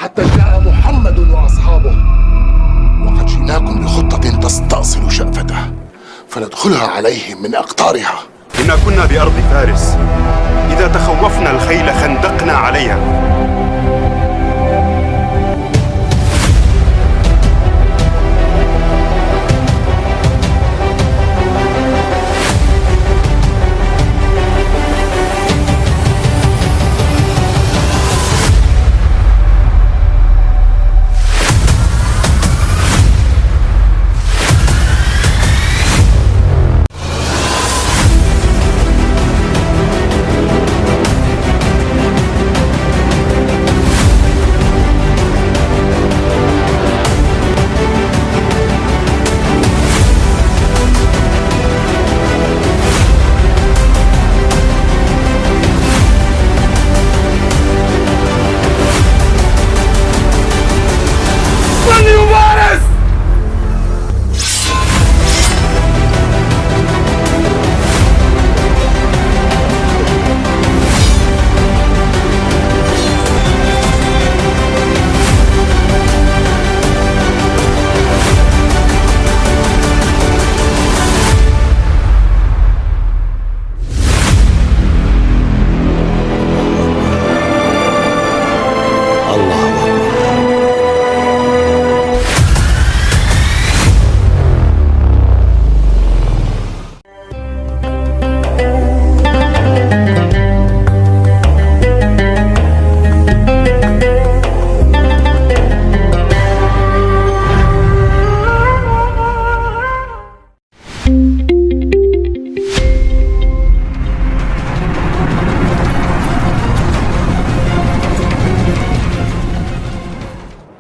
حتى جاء محمد وأصحابه، وقد جئناكم بخطة تستأصل شأفته فندخلها عليهم من أقطارها. إنا كنا بأرض فارس، إذا تخوفنا الخيل خندقنا عليها.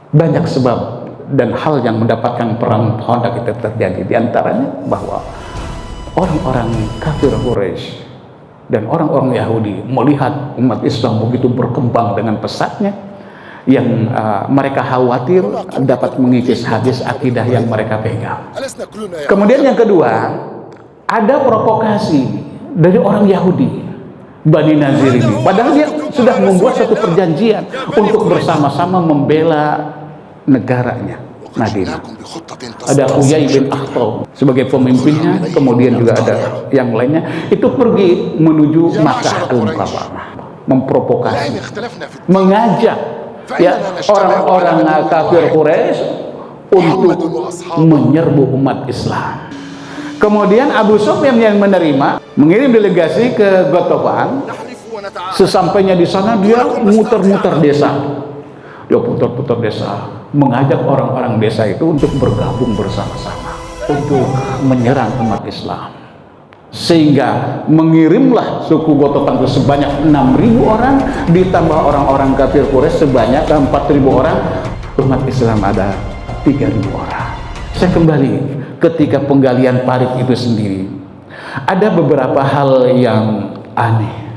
Banyak sebab dan hal yang mendapatkan perang Khandaq itu terjadi. Di antaranya bahwa orang-orang kafir Quraisy dan orang-orang Yahudi melihat umat Islam begitu berkembang dengan pesatnya, yang mereka khawatir dapat mengikis habis akidah yang mereka pegang. Kemudian yang kedua, ada provokasi dari orang Yahudi, Bani Nazir ini. Padahal dia sudah membuat satu perjanjian untuk bersama-sama membela negaranya, Madinah. Ada Huyai bin Akhtab sebagai pemimpinnya, kemudian juga ada yang lainnya. Itu pergi menuju Makkah al-Mukarramah, memprovokasi, mengajak ya orang-orang kafir Quraisy untuk menyerbu umat Islam. Kemudian Abu Sufyan yang menerima, mengirim delegasi ke Ghatafan. Sesampainya di sana dia muter-muter desa. Dia putar-putar desa, mengajak orang-orang desa itu untuk bergabung bersama-sama untuk menyerang umat Islam. Sehingga mengirimlah suku Ghatafan itu sebanyak 6.000 orang, ditambah orang-orang kafir Quraisy sebanyak 4.000 orang. Umat Islam ada 3.000 orang. Saya kembali ketika penggalian parit itu sendiri, ada beberapa hal yang aneh,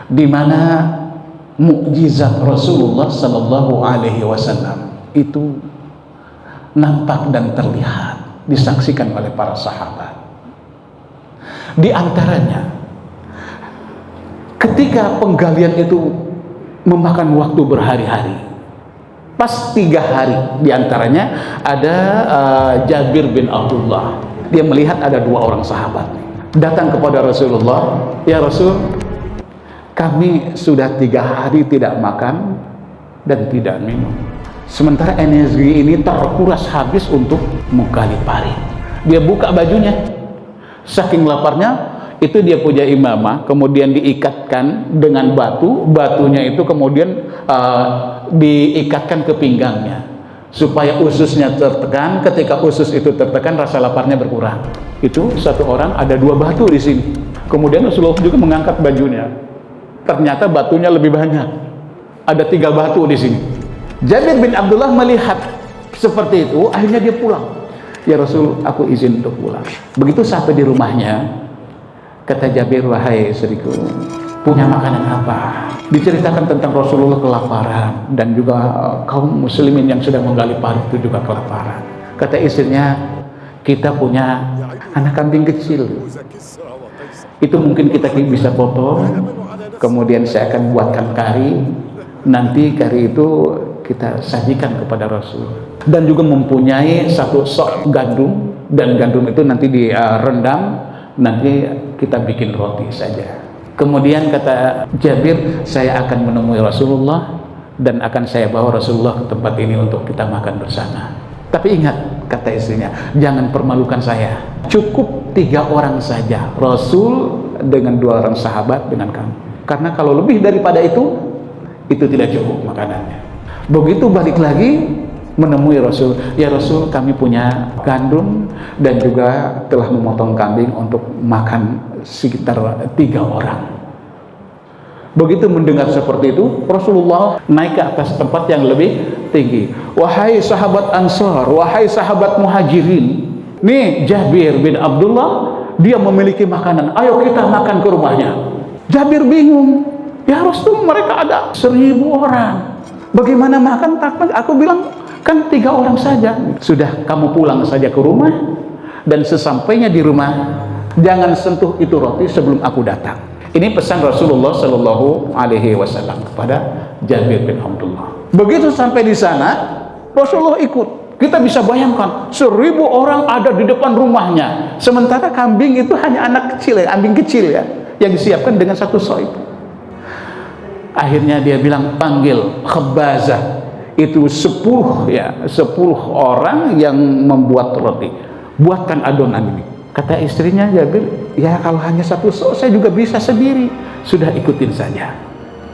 di mana mukjizat Rasulullah Sallallahu Alaihi Wasallam itu nampak dan terlihat, disaksikan oleh para sahabat. Di antaranya, ketika penggalian itu memakan waktu berhari-hari, pas 3 hari, di antaranya ada Jabir bin Abdullah. Dia melihat ada 2 orang sahabat datang kepada Rasulullah, ya Rasul, kami sudah 3 hari tidak makan dan tidak minum, sementara energi ini terkuras habis untuk menggali parit. Dia buka bajunya, saking laparnya itu dia punya imamah, kemudian diikatkan dengan batu, batunya itu kemudian diikatkan ke pinggangnya supaya ususnya tertekan. Ketika usus itu tertekan, rasa laparnya berkurang. Itu satu orang, ada 2 batu di sini. Kemudian Rasulullah juga mengangkat bajunya, ternyata batunya lebih banyak, ada 3 batu di sini. Jabir bin Abdullah melihat seperti itu, akhirnya dia pulang. Ya Rasul, aku izin untuk pulang. Begitu sampai di rumahnya, kata Jabir, wahai istriku, punya makanan apa? Diceritakan tentang Rasulullah kelaparan, dan juga kaum muslimin yang sedang menggali parit itu juga kelaparan. Kata istrinya, kita punya anak kambing kecil, itu mungkin kita bisa potong, kemudian saya akan buatkan kari, nanti kari itu kita sajikan kepada Rasul, dan juga mempunyai satu sok gandum, dan gandum itu nanti direndam, nanti kita bikin roti saja. Kemudian kata Jabir, saya akan menemui Rasulullah dan akan saya bawa Rasulullah ke tempat ini untuk kita makan bersama. Tapi ingat, kata istrinya, jangan permalukan saya, cukup 3 orang saja, Rasul dengan 2 orang sahabat dengan kamu, karena kalau lebih daripada itu tidak cukup makanannya. Begitu balik lagi menemui Rasul, ya Rasul, kami punya gandum dan juga telah memotong kambing untuk makan sekitar 3 orang. Begitu mendengar seperti itu, Rasulullah naik ke atas tempat yang lebih tinggi. Wahai sahabat Ansar, wahai sahabat Muhajirin, nih Jabir bin Abdullah, dia memiliki makanan, ayo kita makan ke rumahnya. Jabir bingung, ya Rasul, mereka ada 1000 orang, bagaimana makan? Aku bilang kan 3 orang saja. Sudah, kamu pulang saja ke rumah, dan sesampainya di rumah jangan sentuh itu roti sebelum aku datang. Ini pesan Rasulullah Shallallahu Alaihi Wasallam kepada Jabir bin Abdullah. Begitu sampai di sana, Rasulullah ikut. Kita bisa bayangkan 1000 orang ada di depan rumahnya, sementara kambing itu hanya anak kecil ya, kambing kecil ya, yang disiapkan dengan 1 soi. Akhirnya dia bilang, panggil khabazah, itu 10 orang yang membuat roti, buatkan adonan ini. Kata istrinya Jabir, ya kalau hanya 1 sok saya juga bisa sendiri, sudah ikutin saja.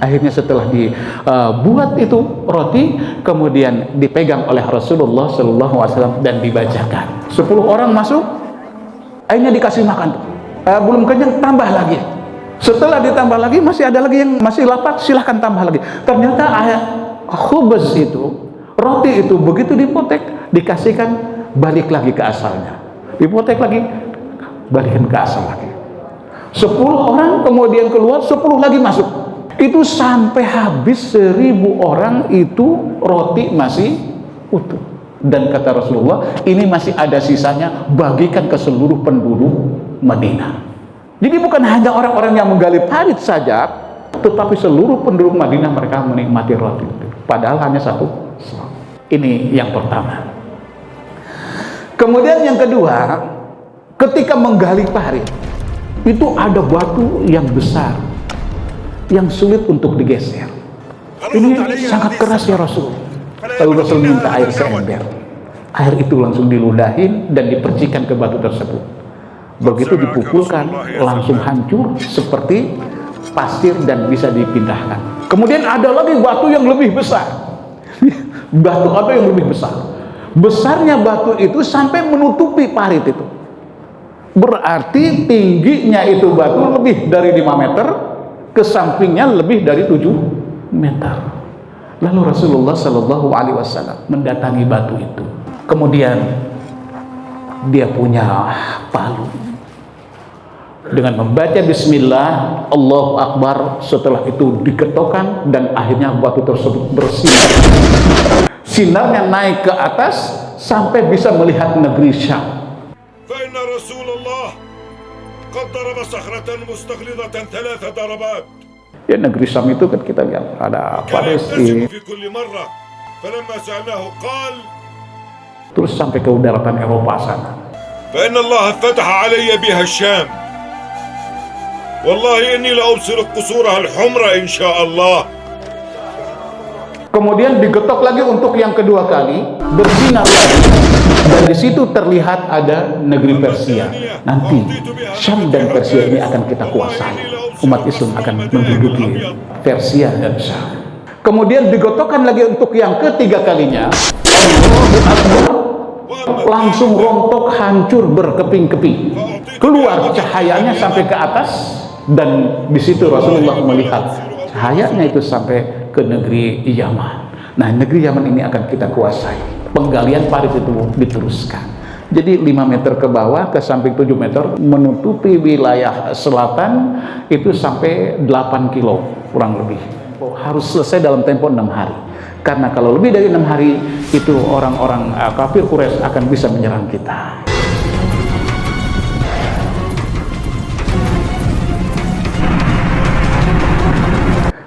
Akhirnya setelah dibuat itu roti, kemudian dipegang oleh Rasulullah SAW dan dibacakan. 10 orang masuk, akhirnya dikasih makan. Belum kenyang, tambah lagi. Setelah ditambah lagi, masih ada lagi yang masih lapar, silahkan tambah lagi. Ternyata khubz itu, roti itu begitu dipotek, dikasihkan, balik lagi ke asalnya. Dipotek lagi, balikan ke asal lagi. 10 orang kemudian keluar, 10 lagi masuk. Itu sampai habis 1000 orang itu roti masih utuh. Dan kata Rasulullah, ini masih ada sisanya, bagikan ke seluruh penduduk Madinah. Jadi bukan hanya orang-orang yang menggali parit saja, tetapi seluruh penduduk Madinah mereka menikmati roti itu. Padahal hanya 1 sok. Ini yang pertama. Kemudian yang kedua, ketika menggali parit, itu ada batu yang besar, yang sulit untuk digeser. Ini sangat keras ya Rasul. Lalu Rasul minta air seember. Air itu langsung diludahin dan dipercikan ke batu tersebut. Begitu dipukulkan, langsung hancur seperti pasir dan bisa dipindahkan. Kemudian ada lagi batu yang lebih besar. Batu ada yang lebih besar. Besarnya batu itu sampai menutupi parit itu. Berarti tingginya itu batu lebih dari 5 meter, ke sampingnya lebih dari 7 meter. Lalu Rasulullah Shallallahu Alaihi Wasallam mendatangi batu itu. Kemudian dia punya palu. Dengan membaca Bismillah, Allahu Akbar, setelah itu diketokkan dan akhirnya batu tersebut bersinar. Sinarnya naik ke atas sampai bisa melihat negeri Syam. فإن رسول الله قد ضرب صخرة مستغلظة 3 ضربات. Ya, negeri Syam itu kan kita lihat ada Palestina. في كل مرة فلما سألناه قال Terus sampai ke daratan Eropa sana. فإن الله فتح علي بها الشام. والله إني لأبصر قصورها الحمراء إن شاء الله. Kemudian digetok lagi untuk yang kedua kali, bersinar lagi, dan di situ terlihat ada negeri Persia. Nanti Syam dan Persia ini akan kita kuasai. Umat Islam akan menduduki Persia dan Syam. Kemudian digotokkan lagi untuk yang ketiga kalinya, Allahu Akbar, langsung rontok, hancur berkeping-keping. Keluar cahayanya sampai ke atas, dan di situ Rasulullah melihat cahayanya itu sampai ke negeri Yaman. Nah, negeri Yaman ini akan kita kuasai. Penggalian parit itu diteruskan. Jadi 5 meter ke bawah, ke samping 7 meter, menutupi wilayah selatan itu sampai 8 kilo kurang lebih. Harus selesai dalam tempo 6 hari. Karena kalau lebih dari 6 hari, itu orang-orang kafir Quraisy akan bisa menyerang kita.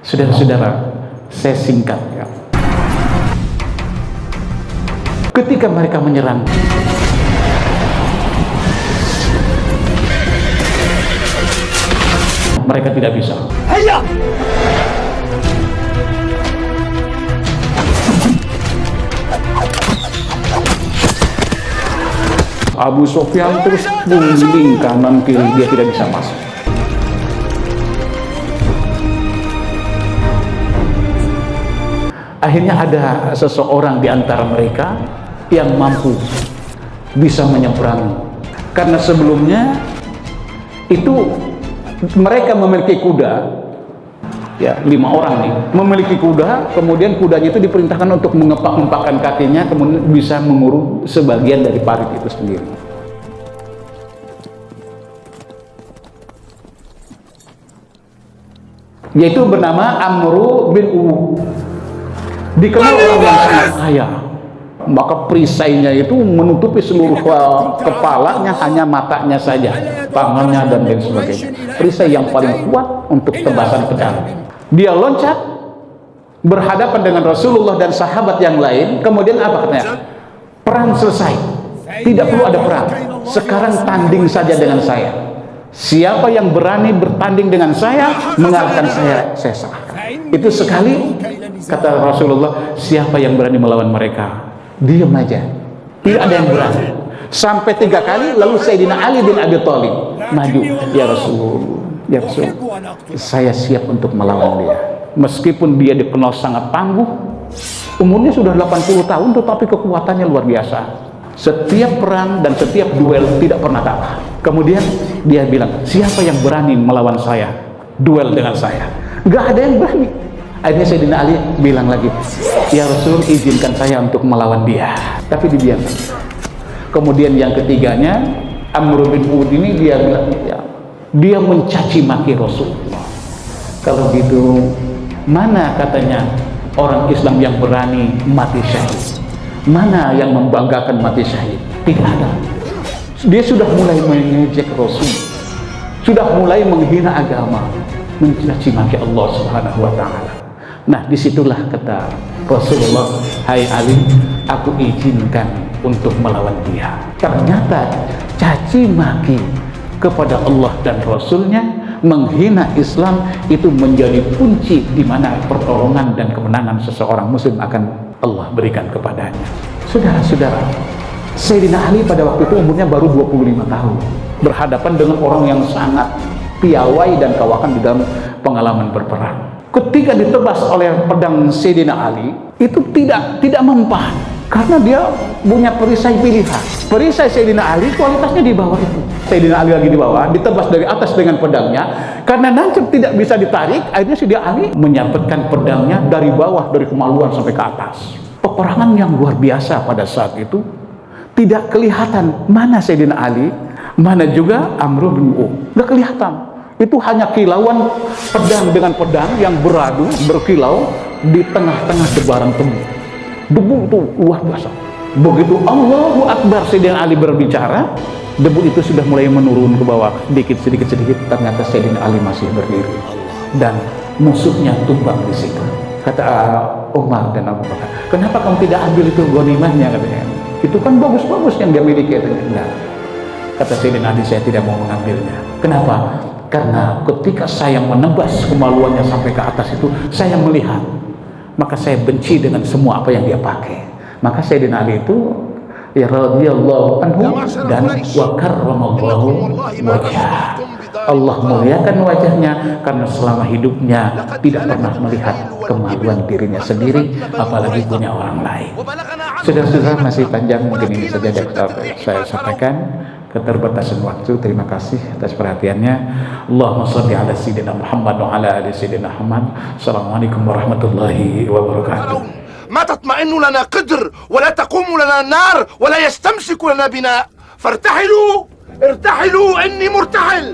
Saudara-saudara, Saya singkat ya. Ketika mereka menyerang, mereka tidak bisa. Abu Sufyan terus guling kanan kiri, dia tidak bisa masuk. Akhirnya ada seseorang di antara mereka yang mampu bisa menyeberang, karena sebelumnya itu mereka memiliki kuda. Ya, 5 orang nih memiliki kuda, kemudian kudanya itu diperintahkan untuk mengepak-ngepakkan kakinya, kemudian bisa mengurung sebagian dari parit itu sendiri. Yaitu bernama Amru bin Uwu. Dikenal orang yang sangat kaya, maka perisainya itu menutupi seluruh kepalanya, hanya matanya saja, tangannya dan lain sebagainya. Perisai yang paling kuat untuk tebasan pedang. Dia loncat berhadapan dengan Rasulullah dan sahabat yang lain. Kemudian apa katanya? Perang selesai, tidak perlu ada perang. Sekarang tanding saja dengan saya. Siapa yang berani bertanding dengan saya, mengalahkan saya serahkan. Itu sekali kata Rasulullah, siapa yang berani melawan mereka, diam aja, tidak ada yang berani. Sampai 3 kali, lalu Sayyidina Ali bin Abi Thalib maju, ya Rasul, ya Rasul, saya siap untuk melawan dia. Meskipun dia dikenal sangat tangguh, umurnya sudah 80 tahun, tetapi kekuatannya luar biasa. Setiap perang dan setiap duel tidak pernah kalah. Kemudian dia bilang, siapa yang berani melawan saya, duel dengan saya? Gak ada yang berani. Akhirnya Sayyidina Ali bilang lagi, ya Rasul, izinkan saya untuk melawan dia. Tapi dibiarkan. Kemudian yang ketiganya, Amr bin Uwud ini, dia bilang, ya, dia mencaci maki Rasulullah. Kalau gitu, mana katanya orang Islam yang berani mati syahid? Mana yang membanggakan mati syahid? Tidak ada. Dia sudah mulai mengejek Rasul, sudah mulai menghina agama, mencaci maki Allah Subhanahu wa Ta'ala. Nah, disitulah kata Rasulullah, hai Ali, aku izinkan untuk melawan dia. Ternyata caci maki kepada Allah dan Rasulnya, menghina Islam, itu menjadi kunci di mana pertolongan dan kemenangan seseorang muslim akan Allah berikan kepadanya. Saudara-saudara, Sayyidina Ali pada waktu itu umurnya baru 25 tahun, berhadapan dengan orang yang sangat piawai dan kawakan di dalam pengalaman berperang. Ketika ditebas oleh pedang Sayyidina Ali, itu tidak mempan, karena dia punya perisai pilihan. Perisai Sayyidina Ali kualitasnya di bawah itu. Sayyidina Ali lagi di bawah, ditebas dari atas dengan pedangnya. Karena nancep tidak bisa ditarik, akhirnya Sayyidina Ali menyabetkan pedangnya dari bawah, dari kemaluan sampai ke atas. Peperangan yang luar biasa pada saat itu. Tidak kelihatan mana Sayyidina Ali, mana juga Amr bin Uwud. Nggak kelihatan. Itu hanya kilauan pedang dengan pedang yang beradu, berkilau di tengah-tengah debaran debu. Debu itu luar biasa. Begitu Allahu Akbar Sayyidina Ali berbicara, debu itu sudah mulai menurun ke bawah sedikit. Ternyata Sayyidina Ali masih berdiri dan musuhnya tumbang di situ. Kata Umar dan Abu Bakar, kenapa kamu tidak ambil itu ghanimahnya, katanya? Itu kan bagus-bagus yang dia miliki. Enggak. Kata Sayyidina Ali, saya tidak mau mengambilnya. Kenapa? Karena ketika saya menebas kemaluannya sampai ke atas itu, saya melihat, maka saya benci dengan semua apa yang dia pakai. Maka Sayyidina Ali itu, ya radhiyallahu anhu, dan wa karramallahu wajhah. Allah muliakan wajahnya karena selama hidupnya tidak pernah melihat kemaluan dirinya sendiri, apalagi punya orang lain. Saudara-saudara, masih panjang, mungkin ini saja dapat saya sampaikan. Keterbatasan waktu, terima kasih atas perhatiannya. Allahumma shalli ala sayyidina Muhammad wa ala ali sayyidina Muhammad. Assalamualaikum warahmatullahi wabarakatuh. ما تطمئن لنا قدر ولا تقوم لنا نار ولا يستمسك لنا بناء فارتحلوا ارتحلوا إني مرتحل